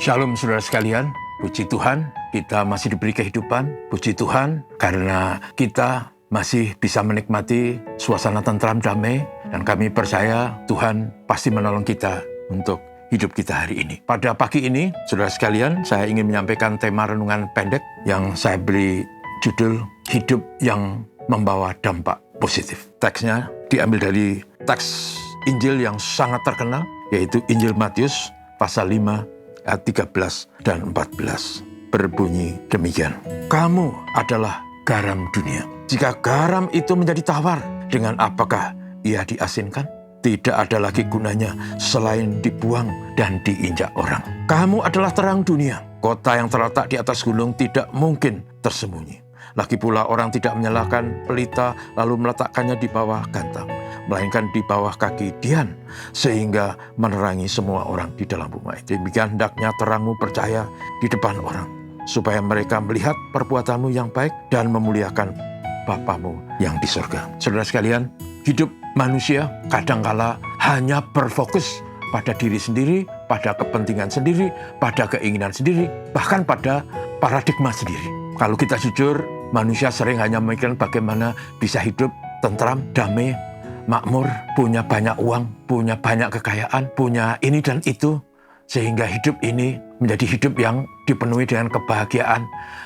Shalom saudara sekalian, puji Tuhan kita masih diberi kehidupan, puji Tuhan karena kita masih bisa menikmati suasana tentram damai dan kami percaya Tuhan pasti menolong kita untuk hidup kita hari ini. Pada pagi ini, saudara sekalian, saya ingin menyampaikan tema renungan pendek yang saya beri judul Hidup yang Membawa Dampak Positif. Teksnya diambil dari teks Injil yang sangat terkenal, yaitu Injil Matius pasal 5 ayat 13 dan 14. Berbunyi demikian. Kamu adalah garam dunia. Jika garam itu menjadi tawar, dengan apakah ia diasinkan? Tidak ada lagi gunanya selain dibuang dan diinjak orang. Kamu adalah terang dunia. Kota yang terletak di atas gunung tidak mungkin tersembunyi. Lagi pula orang tidak menyalakan pelita lalu meletakkannya di bawah gantang, melainkan di bawah kaki dian, sehingga menerangi semua orang di dalam rumah. Demikian hendaknya terangmu percaya di depan orang, supaya mereka melihat perbuatanmu yang baik dan memuliakan Bapamu yang di surga. Saudara sekalian, hidup manusia kadangkala hanya berfokus pada diri sendiri, pada kepentingan sendiri, pada keinginan sendiri, bahkan pada paradigma sendiri. Kalau kita jujur, manusia sering hanya memikirkan bagaimana bisa hidup tentram, damai, makmur, punya banyak uang, punya banyak kekayaan, punya ini dan itu, sehingga hidup ini menjadi hidup yang dipenuhi dengan kebahagiaan,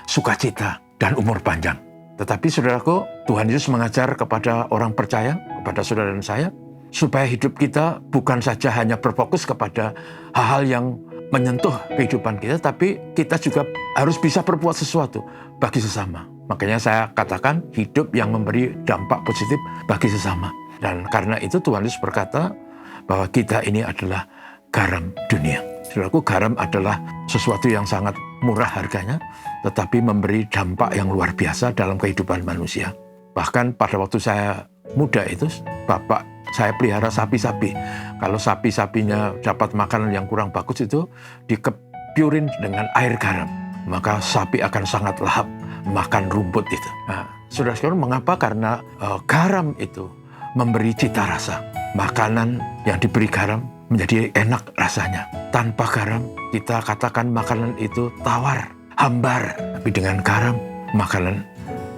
sukacita, dan umur panjang. Tetapi saudaraku, Tuhan Yesus mengajar kepada orang percaya, kepada saudara dan saya, supaya hidup kita bukan saja hanya berfokus kepada hal-hal yang menyentuh kehidupan kita, tapi kita juga harus bisa berbuat sesuatu bagi sesama. Makanya saya katakan hidup yang memberi dampak positif bagi sesama. Dan karena itu Tuhan Yesus berkata bahwa kita ini adalah garam dunia. Saudaraku, garam adalah sesuatu yang sangat murah harganya, tetapi memberi dampak yang luar biasa dalam kehidupan manusia. Bahkan pada waktu saya muda itu, bapak saya pelihara sapi-sapi. Kalau sapi-sapinya dapat makanan yang kurang bagus itu dikepurin dengan air garam, maka sapi akan sangat lahap makan rumput itu. Nah, saudara-saudara, mengapa? Karena garam itu memberi cita rasa. Makanan yang diberi garam menjadi enak rasanya. Tanpa garam, kita katakan makanan itu tawar, hambar. Tapi dengan garam, makanan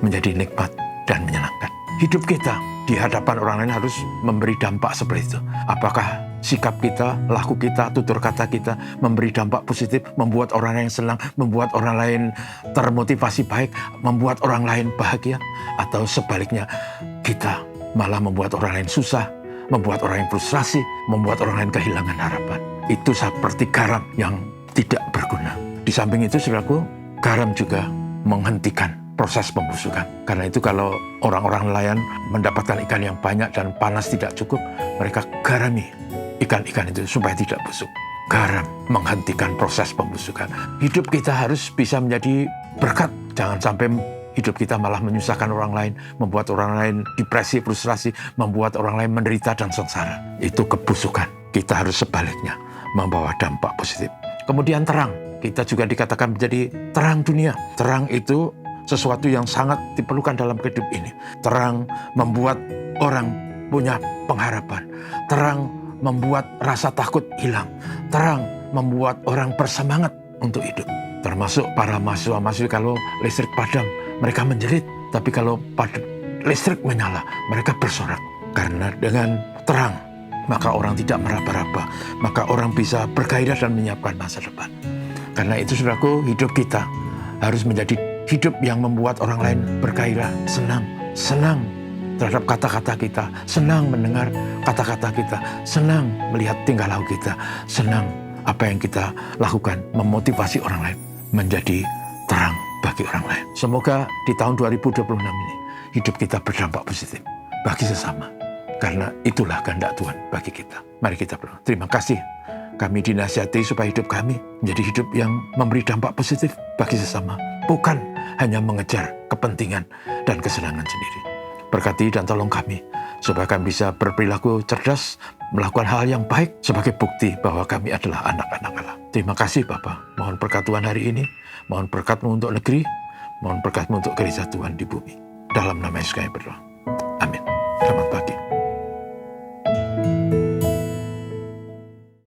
menjadi nikmat dan menyenangkan. Hidup kita di hadapan orang lain harus memberi dampak seperti itu. Apakah sikap kita, laku kita, tutur kata kita memberi dampak positif, membuat orang lain senang, membuat orang lain termotivasi baik, membuat orang lain bahagia? Atau sebaliknya, kita malah membuat orang lain susah, membuat orang lain frustrasi, membuat orang lain kehilangan harapan. Itu seperti garam yang tidak berguna. Di samping itu, saudaraku, garam juga menghentikan proses pembusukan. Karena itu kalau orang-orang nelayan mendapatkan ikan yang banyak dan panas tidak cukup, mereka garami ikan-ikan itu supaya tidak busuk. Garam menghentikan proses pembusukan. Hidup kita harus bisa menjadi berkat. Jangan sampai hidup kita malah menyusahkan orang lain, membuat orang lain depresi, frustrasi, membuat orang lain menderita dan sengsara. Itu kebusukan. Kita harus sebaliknya membawa dampak positif. Kemudian terang. Kita juga dikatakan menjadi terang dunia. Terang itu sesuatu yang sangat diperlukan dalam hidup ini. Terang membuat orang punya pengharapan. Terang membuat rasa takut hilang. Terang membuat orang bersemangat untuk hidup. Termasuk para mahasiswa-mahasiswa, kalau listrik padam, mereka menjerit. Tapi kalau listrik menyala, mereka bersorak. Karena dengan terang, maka orang tidak meraba-raba. Maka orang bisa bergairah dan menyiapkan masa depan. Karena itu, saudaraku, hidup kita harus menjadi hidup yang membuat orang lain bergairah, senang terhadap kata-kata kita, senang mendengar kata-kata kita, senang melihat tingkah laku kita, senang apa yang kita lakukan, memotivasi orang lain menjadi terang bagi orang lain. Semoga di tahun 2026 ini hidup kita berdampak positif bagi sesama, karena itulah kehendak Tuhan bagi kita. Mari kita berdoa. Terima kasih, kami dinasihati supaya hidup kami menjadi hidup yang memberi dampak positif bagi sesama, bukan hanya mengejar kepentingan dan kesenangan sendiri. Berkati dan tolong kami, supaya kami bisa berperilaku cerdas, melakukan hal yang baik sebagai bukti bahwa kami adalah anak-anak Allah. Terima kasih Bapa. Mohon berkat Tuhan hari ini, mohon berkat-Mu untuk negeri, mohon berkat-Mu untuk gereja Tuhan di bumi. Dalam nama Yesus kami berdoa. Amin. Selamat pagi.